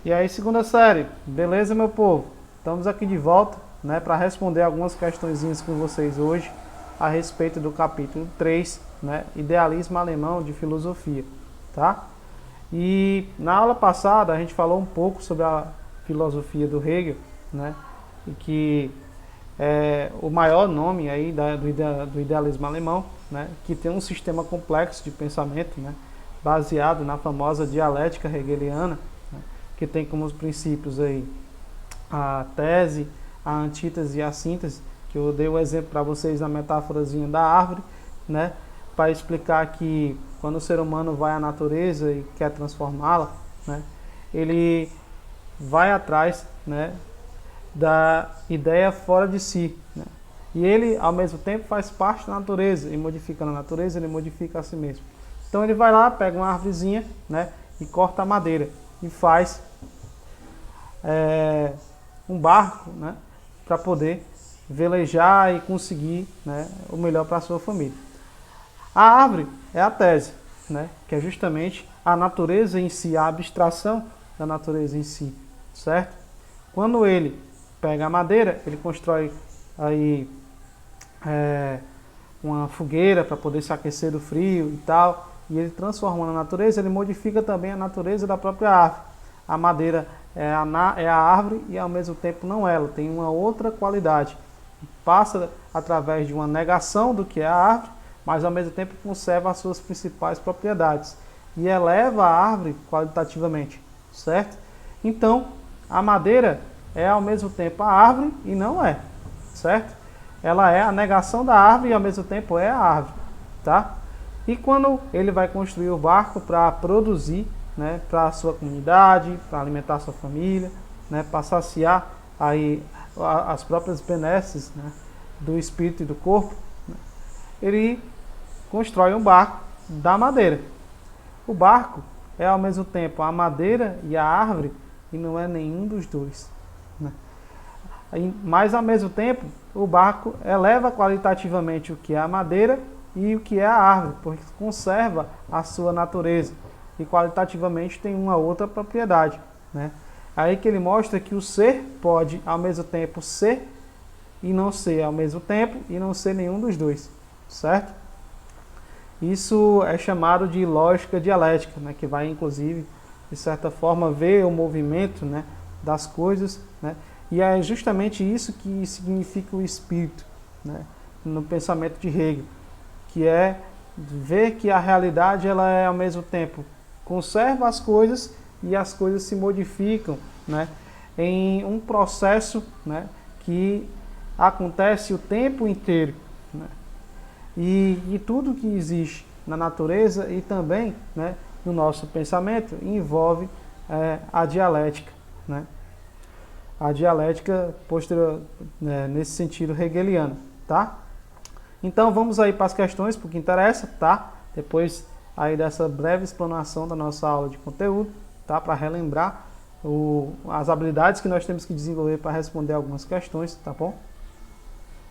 E aí, segunda série, beleza, meu povo? Estamos aqui de volta, né, para responder algumas questõezinhas com vocês hoje a respeito do capítulo 3, né, Idealismo Alemão de Filosofia, tá? E na aula passada a gente falou um pouco sobre a filosofia do Hegel, né, e que é o maior nome aí do idealismo alemão, né, que tem um sistema complexo de pensamento, né, baseado na famosa dialética hegeliana, né, que tem como os princípios aí a tese, a antítese e a síntese, que eu dei o exemplo para vocês na metáforazinha da árvore, né, para explicar que quando o ser humano vai à natureza e quer transformá-la, né, ele vai atrás, né, da ideia fora de si, né? E ele, ao mesmo tempo, faz parte da natureza, e modificando a natureza, ele modifica a si mesmo. Então ele vai lá, pega uma árvorezinha, né, e corta a madeira, e faz um barco, né, para poder velejar e conseguir, né, o melhor para a sua família. A árvore é a tese, né, que é justamente a natureza em si, a abstração da natureza em si, certo? Quando ele pega a madeira, ele constrói aí uma fogueira para poder se aquecer do frio e tal, e ele transformando a natureza, ele modifica também a natureza da própria árvore. A madeira é a árvore e ao mesmo tempo não ela, tem uma outra qualidade. Passa através de uma negação do que é a árvore, mas ao mesmo tempo conserva as suas principais propriedades e eleva a árvore qualitativamente, certo? Então, a madeira é ao mesmo tempo a árvore e não é, certo? Ela é a negação da árvore e ao mesmo tempo é a árvore, tá? E quando ele vai construir o barco para produzir, né, para a sua comunidade, para alimentar a sua família, né, para saciar aí as próprias benesses, né, do espírito e do corpo, né, ele constrói um barco da madeira. O barco é ao mesmo tempo a madeira e a árvore e não é nenhum dos dois, né? Mas ao mesmo tempo o barco eleva qualitativamente o que é a madeira e o que é a árvore, porque conserva a sua natureza e qualitativamente tem uma outra propriedade, né? Aí que ele mostra que o ser pode ao mesmo tempo ser e não ser ao mesmo tempo e não ser nenhum dos dois, certo? Isso é chamado de lógica dialética, né, que vai inclusive de certa forma ver o movimento, né, das coisas, né, e é justamente isso que significa o espírito, né, no pensamento de Hegel, que é ver que a realidade ela é ao mesmo tempo conserva as coisas e as coisas se modificam, né, em um processo, né, que acontece o tempo inteiro, né, e tudo que existe na natureza e também, né, no nosso pensamento envolve a dialética, né, a dialética posterior, né, nesse sentido hegeliano, tá? Então vamos aí para as questões, porque interessa, tá? Depois aí dessa breve explanação da nossa aula de conteúdo, tá? Para relembrar as habilidades que nós temos que desenvolver para responder algumas questões, tá bom?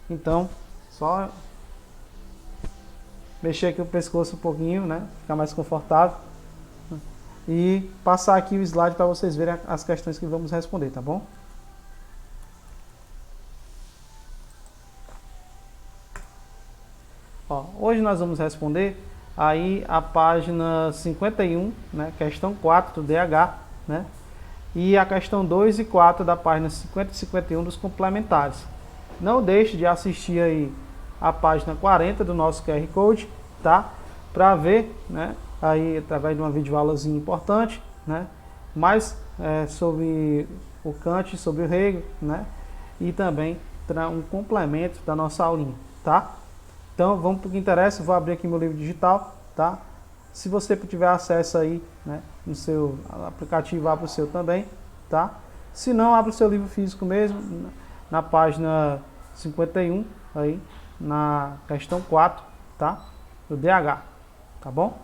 Então, só mexer aqui o pescoço um pouquinho, né? Ficar mais confortável. E passar aqui o slide para vocês verem as questões que vamos responder, tá bom? Ó, hoje nós vamos responder aí a página 51, né, questão 4 do DH, né, e a questão 2 e 4 da página 50 e 51 dos complementares. Não deixe de assistir aí a página 40 do nosso QR Code, tá? Para ver, né, aí através de uma videoaulazinha importante, né, mais sobre o Kant, sobre o Hegel, né, e também um complemento da nossa aulinha, tá? Então vamos para o que interessa, eu vou abrir aqui meu livro digital, tá? Se você tiver acesso aí, né, no seu aplicativo, abra o seu também, tá? Se não, abra o seu livro físico mesmo, na página 51, aí, na questão 4, tá? Do DH, tá bom?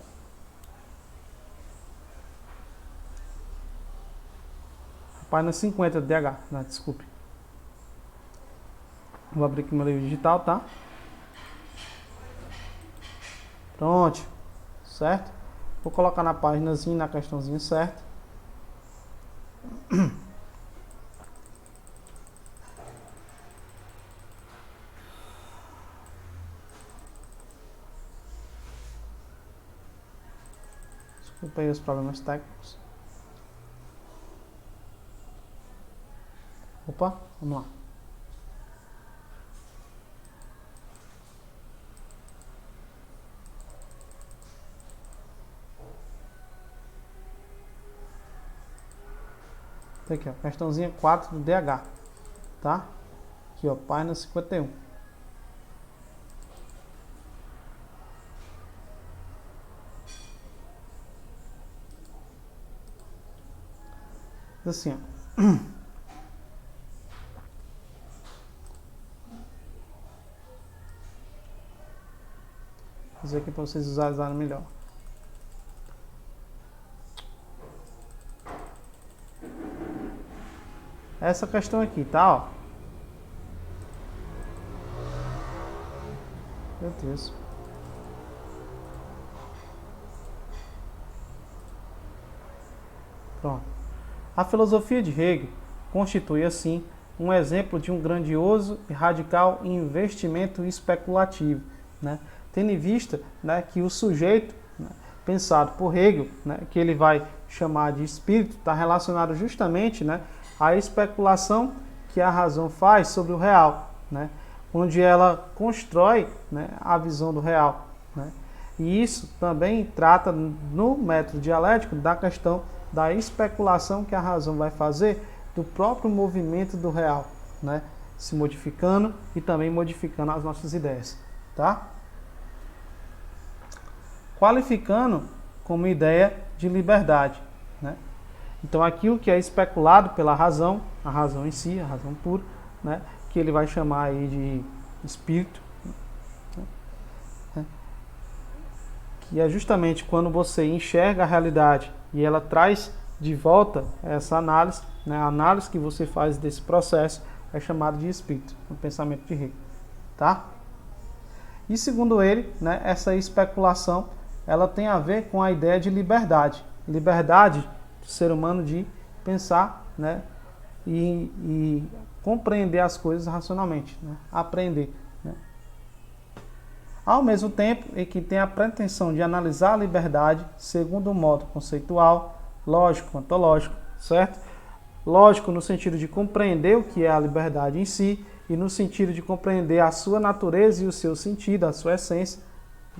Página 50 do DH, né, desculpe. Vou abrir aqui meu livro digital, tá? Pronto, certo? Vou colocar na páginazinha, na questãozinha certa. Desculpa aí os problemas técnicos. Opa, vamos lá. Tá aqui, ó, questãozinha 4 do DH, tá? Aqui, ó, página 51. Assim, ó. Vou fazer aqui para vocês visualizarem melhor. Essa questão aqui, tá? Ó. Meu Deus. Pronto. A filosofia de Hegel constitui, assim, um exemplo de um grandioso e radical investimento especulativo, né? Tendo em vista, né, que o sujeito, né, pensado por Hegel, né, que ele vai chamar de espírito, está relacionado justamente, né, à especulação que a razão faz sobre o real, né, onde ela constrói, né, a visão do real, né? E isso também trata no método dialético da questão da especulação que a razão vai fazer do próprio movimento do real, né, se modificando e também modificando as nossas ideias, tá? Qualificando como ideia de liberdade, né? Então aquilo que é especulado pela razão, a razão em si, a razão pura, né, que ele vai chamar aí de espírito, né, que é justamente quando você enxerga a realidade e ela traz de volta essa análise, né, a análise que você faz desse processo é chamado de espírito, no pensamento de Hegel, tá? E segundo ele, né, essa especulação ela tem a ver com a ideia de liberdade. Liberdade do ser humano de pensar, né, e compreender as coisas racionalmente, né, aprender. Né. Ao mesmo tempo em que tem a pretensão de analisar a liberdade segundo o modo conceitual, lógico, ontológico, certo? Lógico no sentido de compreender o que é a liberdade em si e no sentido de compreender a sua natureza e o seu sentido, a sua essência,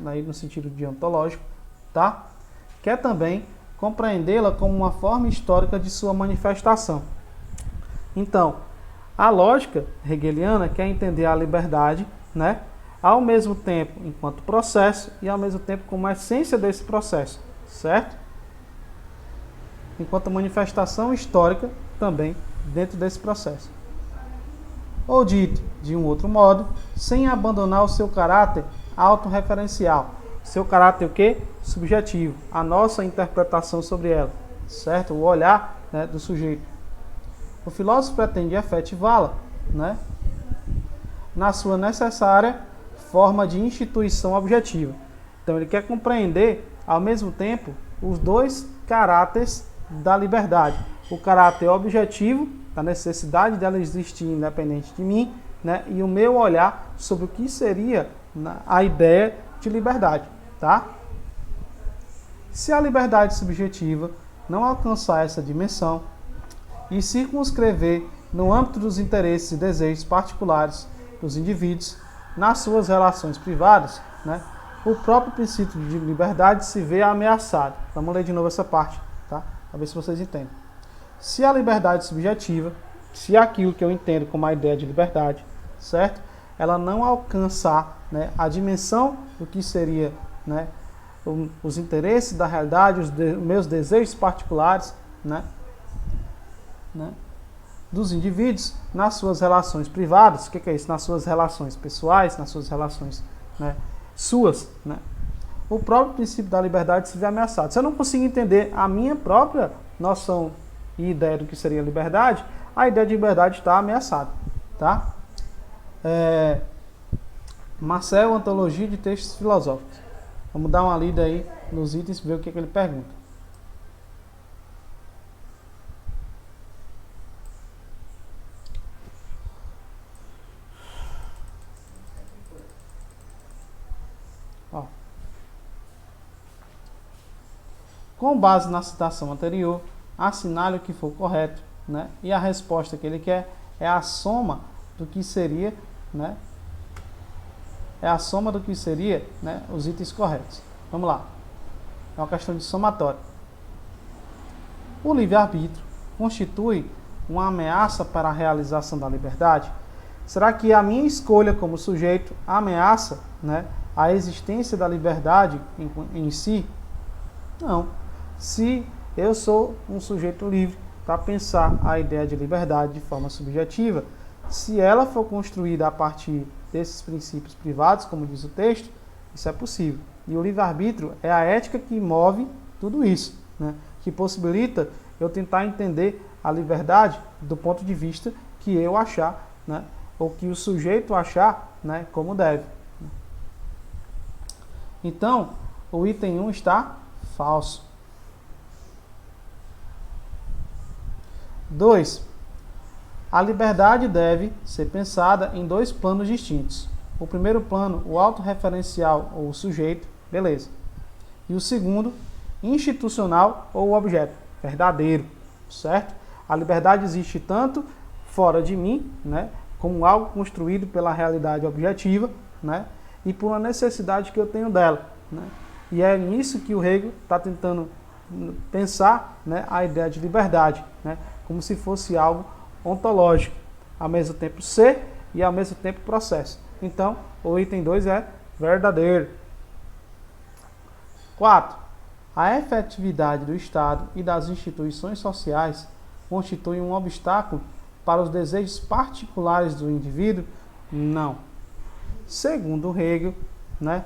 aí no sentido de ontológico, tá? Quer também compreendê-la como uma forma histórica de sua manifestação. Então, a lógica hegeliana quer entender a liberdade, né, ao mesmo tempo enquanto processo e ao mesmo tempo como essência desse processo, certo? Enquanto manifestação histórica também dentro desse processo. Ou dito de um outro modo, sem abandonar o seu caráter autorreferencial. Seu caráter o quê? Subjetivo. A nossa interpretação sobre ela, certo? O olhar, né, do sujeito. O filósofo pretende efetivá-la, né, na sua necessária forma de instituição objetiva. Então ele quer compreender, ao mesmo tempo, os dois caráteres da liberdade. O caráter objetivo, da necessidade dela existir independente de mim, né, e o meu olhar sobre o que seria a ideia de liberdade, tá? Se a liberdade subjetiva não alcançar essa dimensão e circunscrever no âmbito dos interesses e desejos particulares dos indivíduos nas suas relações privadas, né, o próprio princípio de liberdade se vê ameaçado. Vamos ler de novo essa parte, tá? Para ver se vocês entendem. Se a liberdade subjetiva, se aquilo que eu entendo como a ideia de liberdade, certo? Ela não alcançar, né, a dimensão do que seria, né, os interesses da realidade, os meus desejos particulares, né, dos indivíduos nas suas relações privadas. O que é isso? Nas suas relações pessoais, nas suas relações, né, suas, né, o próprio princípio da liberdade se vê ameaçado. Se eu não consigo entender a minha própria noção e ideia do que seria liberdade, a ideia de liberdade está ameaçada, tá? Marcel, Antologia de Textos Filosóficos. Vamos dar uma lida aí nos itens e ver o que ele pergunta. Com base na citação anterior, assinale o que for correto, né? E a resposta que ele quer é a soma do que seria, né? É a soma do que seria, né, os itens corretos. Vamos lá. É uma questão de somatório. O livre-arbítrio constitui uma ameaça para a realização da liberdade? Será que a minha escolha como sujeito ameaça, né, a existência da liberdade em si? Não. Se eu sou um sujeito livre para pensar a ideia de liberdade de forma subjetiva, se ela for construída a partir desses princípios privados, como diz o texto, isso é possível. E o livre-arbítrio é a ética que move tudo isso, né? Que possibilita eu tentar entender a liberdade do ponto de vista que eu achar, né? Ou que o sujeito achar, né, como deve. Então, o item 1 está falso. 2. A liberdade deve ser pensada em dois planos distintos. O primeiro plano, o autorreferencial ou o sujeito, beleza. E o segundo, institucional ou objeto, verdadeiro, certo? A liberdade existe tanto fora de mim, né, como algo construído pela realidade objetiva, né, e por uma necessidade que eu tenho dela, né? E é nisso que o Hegel está tentando pensar, né, a ideia de liberdade, né, como se fosse algo ontológico, ao mesmo tempo ser e ao mesmo tempo processo. Então, o item 2 é verdadeiro. 4. A efetividade do Estado e das instituições sociais constitui um obstáculo para os desejos particulares do indivíduo? Não. Segundo Hegel, né,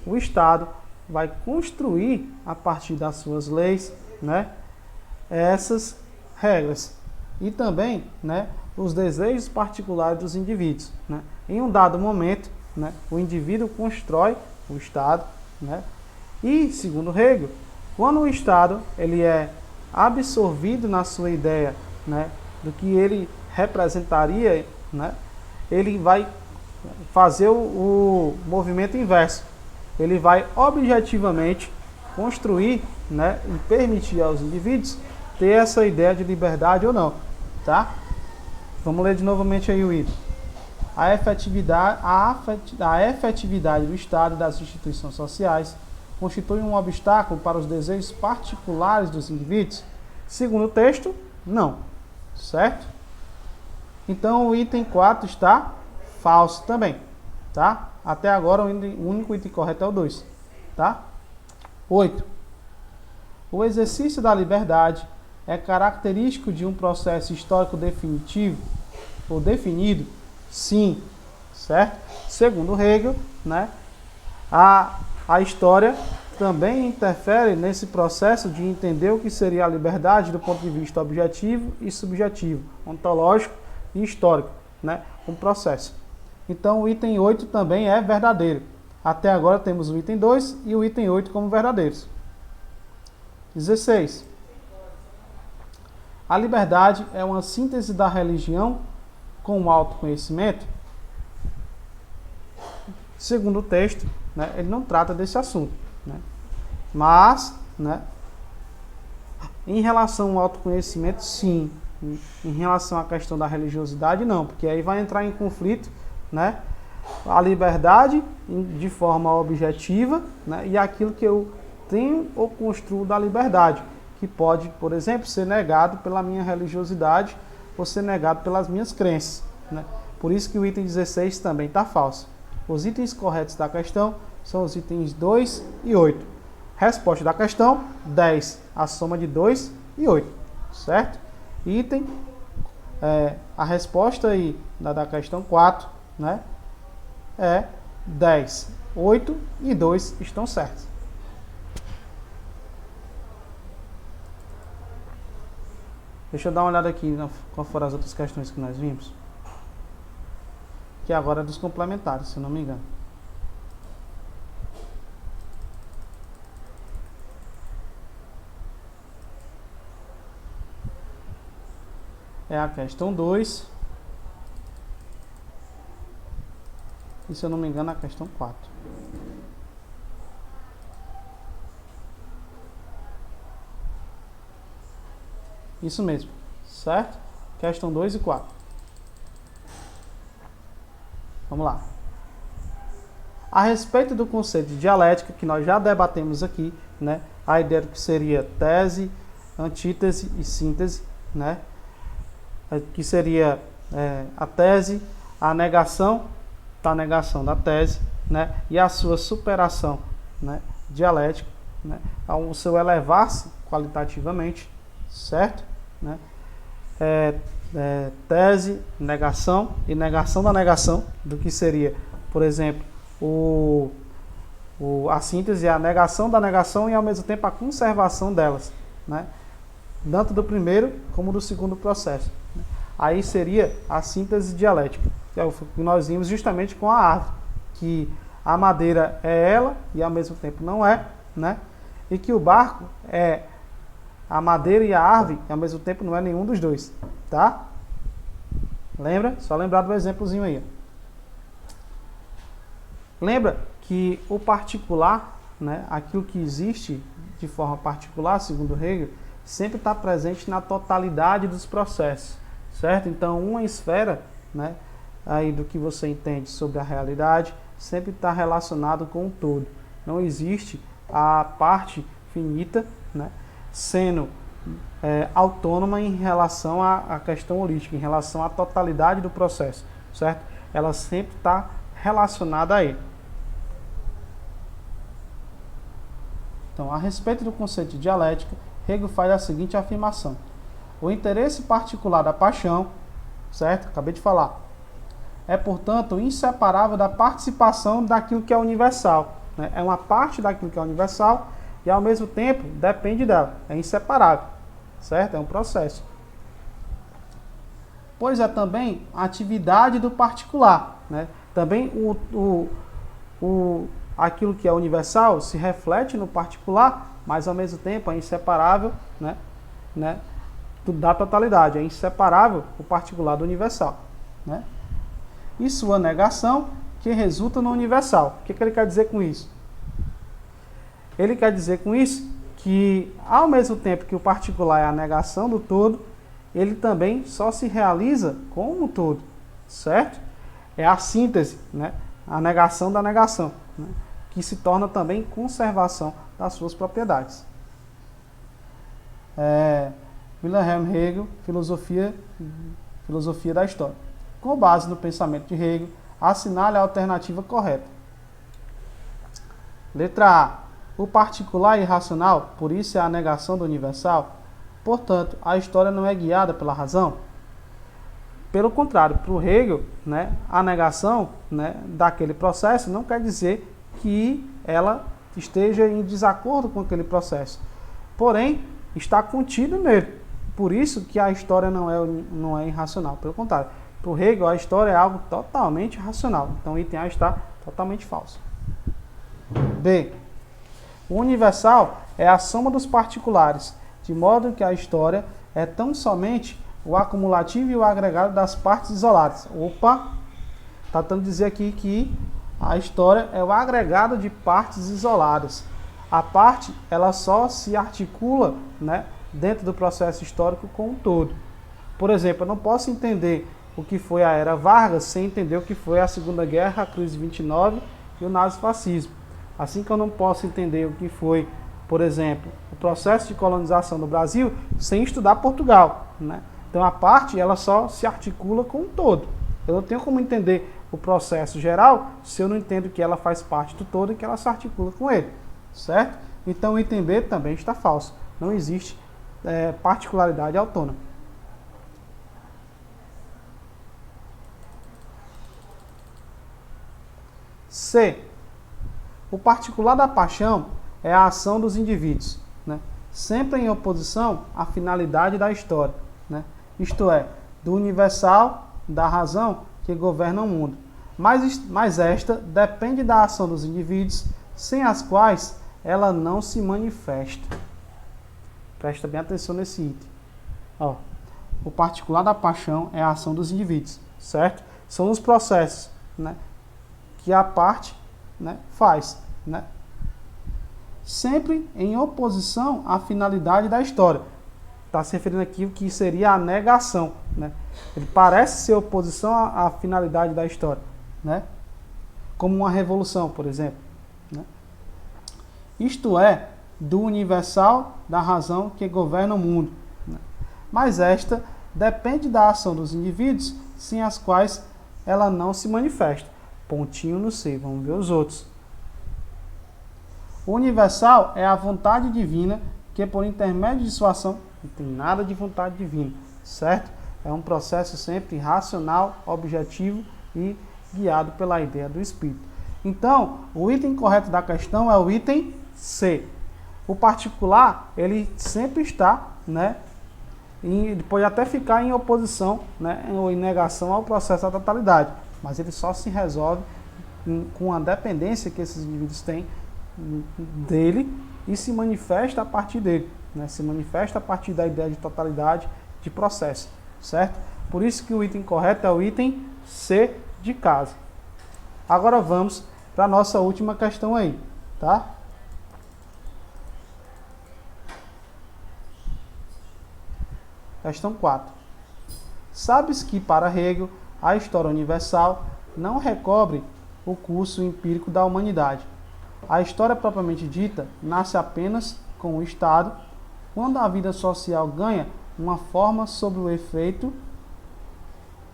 o Estado vai construir, a partir das suas leis, né, essas regras. E também, né, os desejos particulares dos indivíduos, né? Em um dado momento, né, o indivíduo constrói o Estado, né? E, segundo Hegel, quando o Estado ele é absorvido na sua ideia, né, do que ele representaria, né, ele vai fazer o movimento inverso. Ele vai objetivamente construir, né, e permitir aos indivíduos ter essa ideia de liberdade ou não, tá? Vamos ler de novamente aí o item. A efetividade do Estado e das instituições sociais constitui um obstáculo para os desejos particulares dos indivíduos? Segundo o texto, não. Certo? Então o item 4 está falso também, tá? Até agora o único item correto é o 2, tá? 8. O exercício da liberdade é característico de um processo histórico definitivo ou definido? Sim, certo? Segundo Hegel, né, a história também interfere nesse processo de entender o que seria a liberdade do ponto de vista objetivo e subjetivo, ontológico e histórico, né, um processo. Então o item 8 também é verdadeiro. Até agora temos o item 2 e o item 8 como verdadeiros. 16. A liberdade é uma síntese da religião com o autoconhecimento? Segundo o texto, né, ele não trata desse assunto, né? Mas, né, em relação ao autoconhecimento, sim. Em relação à questão da religiosidade, não, porque aí vai entrar em conflito, né, a liberdade de forma objetiva, né, e aquilo que eu tenho ou construo da liberdade, que pode, por exemplo, ser negado pela minha religiosidade ou ser negado pelas minhas crenças, né? Por isso que o item 16 também está falso. Os itens corretos da questão são os itens 2 e 8. Resposta da questão, 10. A soma de 2 e 8. Certo? Item, a resposta aí da questão 4, né, é 10. 8 e 2 estão certos. Deixa eu dar uma olhada aqui qual foram as outras questões que nós vimos. Que agora é dos complementares, se eu não me engano. É a questão 2. E, se eu não me engano, a questão 4. Isso mesmo, certo? Questão 2 e 4. Vamos lá. A respeito do conceito de dialética, que nós já debatemos aqui, né? A ideia do que seria tese, antítese e síntese, né? Que seria a tese, a negação da tese, né? E a sua superação, né? Dialética, né? O seu elevar-se qualitativamente, certo? Né? Tese, negação e negação da negação, do que seria, por exemplo, a síntese é a negação da negação e ao mesmo tempo a conservação delas, né? Tanto do primeiro como do segundo processo. Aí seria a síntese dialética, que é o que nós vimos justamente com a árvore, que a madeira é ela e ao mesmo tempo não é, né? E que o barco é a madeira e a árvore e ao mesmo tempo não é nenhum dos dois, tá? Lembra? Só lembrar do exemplozinho aí. Lembra que o particular, né, aquilo que existe de forma particular, segundo Hegel, sempre está presente na totalidade dos processos, certo? Então, uma esfera, né, aí do que você entende sobre a realidade, sempre está relacionado com o todo. Não existe a parte finita, né, sendo autônoma em relação à questão holística, em relação à totalidade do processo, certo? Ela sempre está relacionada a ele. Então, a respeito do conceito de dialética, Hegel faz a seguinte afirmação: o interesse particular da paixão, certo? Acabei de falar, é, portanto, inseparável da participação daquilo que é universal, né? É uma parte daquilo que é universal e, ao mesmo tempo, depende dela. É inseparável, certo? É um processo. Pois é também a atividade do particular, né? Também aquilo que é universal se reflete no particular, mas, ao mesmo tempo, é inseparável, né? Da totalidade. É inseparável o particular do universal, né? E sua negação, que resulta no universal. O que ele quer dizer com isso? Ele quer dizer com isso que, ao mesmo tempo que o particular é a negação do todo, ele também só se realiza com o todo, certo? É a síntese, né? A negação da negação, né? Que se torna também conservação das suas propriedades. Wilhelm Hegel, filosofia da história. Com base no pensamento de Hegel, assinale a alternativa correta. Letra A. O particular é irracional, por isso é a negação do universal. Portanto, a história não é guiada pela razão. Pelo contrário, para o Hegel, né, a negação, né, daquele processo não quer dizer que ela esteja em desacordo com aquele processo. Porém, está contido nele. Por isso que a história não é irracional. Pelo contrário, para o Hegel, a história é algo totalmente racional. Então, o item A está totalmente falso. B. O universal é a soma dos particulares, de modo que a história é tão somente o acumulativo e o agregado das partes isoladas. Opa! Está tentando dizer aqui que a história é o agregado de partes isoladas. A parte, ela só se articula, né, dentro do processo histórico como um todo. Por exemplo, eu não posso entender o que foi a Era Vargas sem entender o que foi a Segunda Guerra, a crise de 29 e o nazifascismo. Assim que eu não posso entender o que foi, por exemplo, o processo de colonização do Brasil sem estudar Portugal, né? Então a parte, ela só se articula com um todo. Eu não tenho como entender o processo geral se eu não entendo que ela faz parte do todo e que ela se articula com ele, certo? Então o item B também está falso. Não existe particularidade autônoma. C. O particular da paixão é a ação dos indivíduos, né? Sempre em oposição à finalidade da história, né? Isto é, do universal, da razão que governa o mundo. Mas esta depende da ação dos indivíduos, sem as quais ela não se manifesta. Presta bem atenção nesse item. Ó, o particular da paixão é a ação dos indivíduos, certo? São os processos, né, que a parte, né, faz, né? Sempre em oposição à finalidade da história. está se referindo aqui ao que seria a negação, né? Ele parece ser oposição à finalidade da história, né? Como uma revolução, por exemplo, né? Isto é, do universal da razão que governa o mundo, né? Mas esta depende da ação dos indivíduos, sem as quais ela não se manifesta. Pontinho no C, vamos ver os outros. O universal é a vontade divina que, por intermédio de sua ação, não tem nada de vontade divina, certo? É um processo sempre racional, objetivo e guiado pela ideia do Espírito. Então, o item correto da questão é o item C. O particular, ele sempre está, né? Ele pode até ficar em oposição, né, ou em negação ao processo da totalidade, mas ele só se resolve com a dependência que esses indivíduos têm dele e se manifesta a partir dele, né, se manifesta a partir da ideia de totalidade de processo, certo? Por isso que o item correto é o item C de casa. Agora vamos para a nossa última questão aí, tá? Questão 4. Sabes que para Hegel a história universal não recobre o curso empírico da humanidade. A história propriamente dita nasce apenas com o Estado, quando a vida social ganha uma forma sob o efeito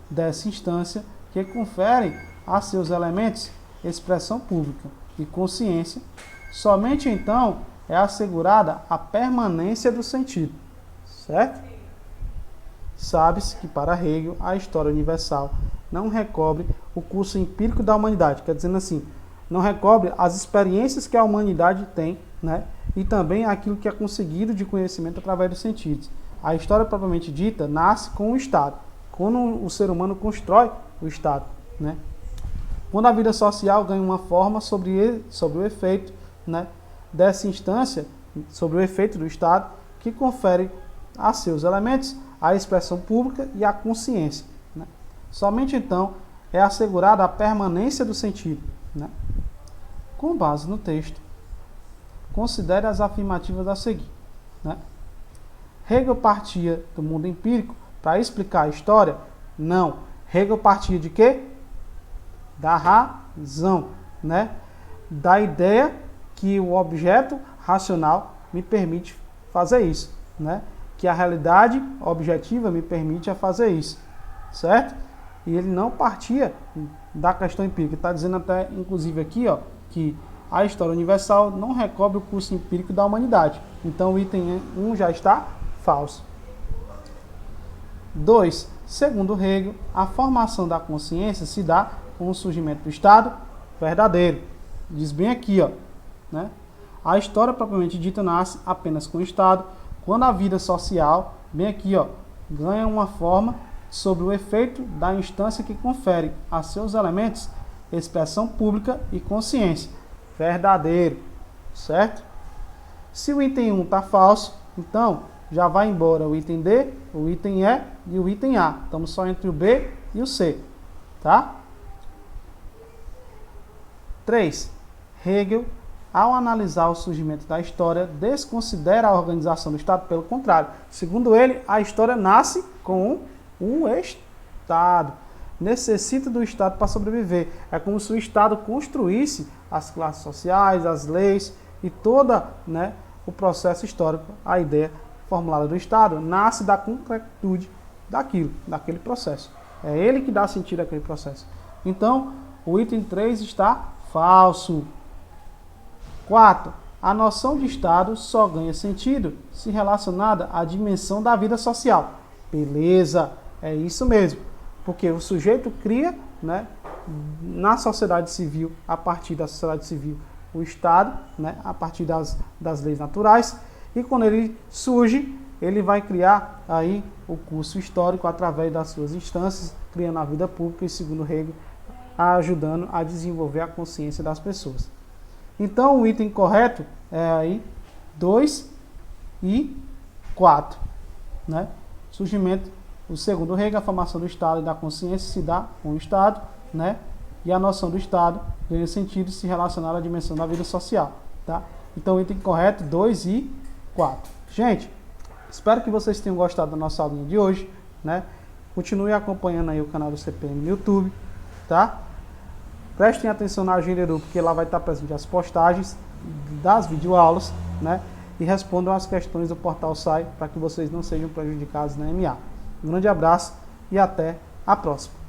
dessa instância que confere a seus elementos expressão pública e consciência. Somente então é assegurada a permanência do sentido, certo? Sabe-se que para Hegel a história universal não recobre o curso empírico da humanidade, quer dizer assim, não recobre as experiências que a humanidade tem, né, e também aquilo que é conseguido de conhecimento através dos sentidos. A história propriamente dita nasce com o Estado, quando o ser humano constrói o Estado, né, quando a vida social ganha uma forma sobre o efeito, né, dessa instância, sobre o efeito do Estado, que confere a seus elementos a expressão pública e a consciência, né? Somente então é assegurada a permanência do sentido, né? Com base no texto, considere as afirmativas a seguir, né? Hegel partia do mundo empírico para explicar a história? Não. Hegel partia de quê? Da razão, né? Da ideia que o objeto racional me permite fazer isso, né? Que a realidade objetiva me permite a fazer isso, certo? E ele não partia da questão empírica. Está dizendo até, inclusive aqui, ó, que a história universal não recobre o curso empírico da humanidade. Então o item 1 já está falso. 2. Segundo Hegel, a formação da consciência se dá com o surgimento do Estado verdadeiro. Diz bem aqui, ó, né? A história propriamente dita nasce apenas com o Estado, quando a vida social, bem aqui, ó, ganha uma forma sobre o efeito da instância que confere a seus elementos expressão pública e consciência. Verdadeiro, certo? Se o item 1 está falso, então já vai embora o item D, o item E e o item A. Estamos só entre o B e o C, tá? 3. Hegel, ao analisar o surgimento da história, desconsidera a organização do Estado. Pelo contrário, segundo ele, a história nasce com o Estado. Necessita do Estado para sobreviver. É como se o Estado construísse as classes sociais, as leis e todo, né, o processo histórico. A ideia formulada do Estado nasce da concretude daquele processo. É ele que dá sentido àquele processo. Então, o item 3 está falso. 4. A noção de Estado só ganha sentido se relacionada à dimensão da vida social. Beleza, é isso mesmo. Porque o sujeito cria, né, na sociedade civil, a partir da sociedade civil, o Estado, né, a partir das leis naturais, e quando ele surge, ele vai criar aí o curso histórico através das suas instâncias, criando a vida pública e, segundo Hegel, ajudando a desenvolver a consciência das pessoas. Então, o item correto é aí 2 e 4, né? Surgimento, o segundo Hegel, a formação do Estado e da consciência se dá com o Estado, né? E a noção do Estado ganha sentido se relacionar à dimensão da vida social, tá? Então, o item correto 2 e 4. Gente, Espero que vocês tenham gostado da nossa aulinha de hoje, né? Continue acompanhando aí o canal do CPM no YouTube, tá? Prestem atenção na Agenderu, porque lá vai estar presente as postagens das videoaulas, né? E respondam as questões do Portal SAI para que vocês não sejam prejudicados na MA. Um grande abraço e até a próxima.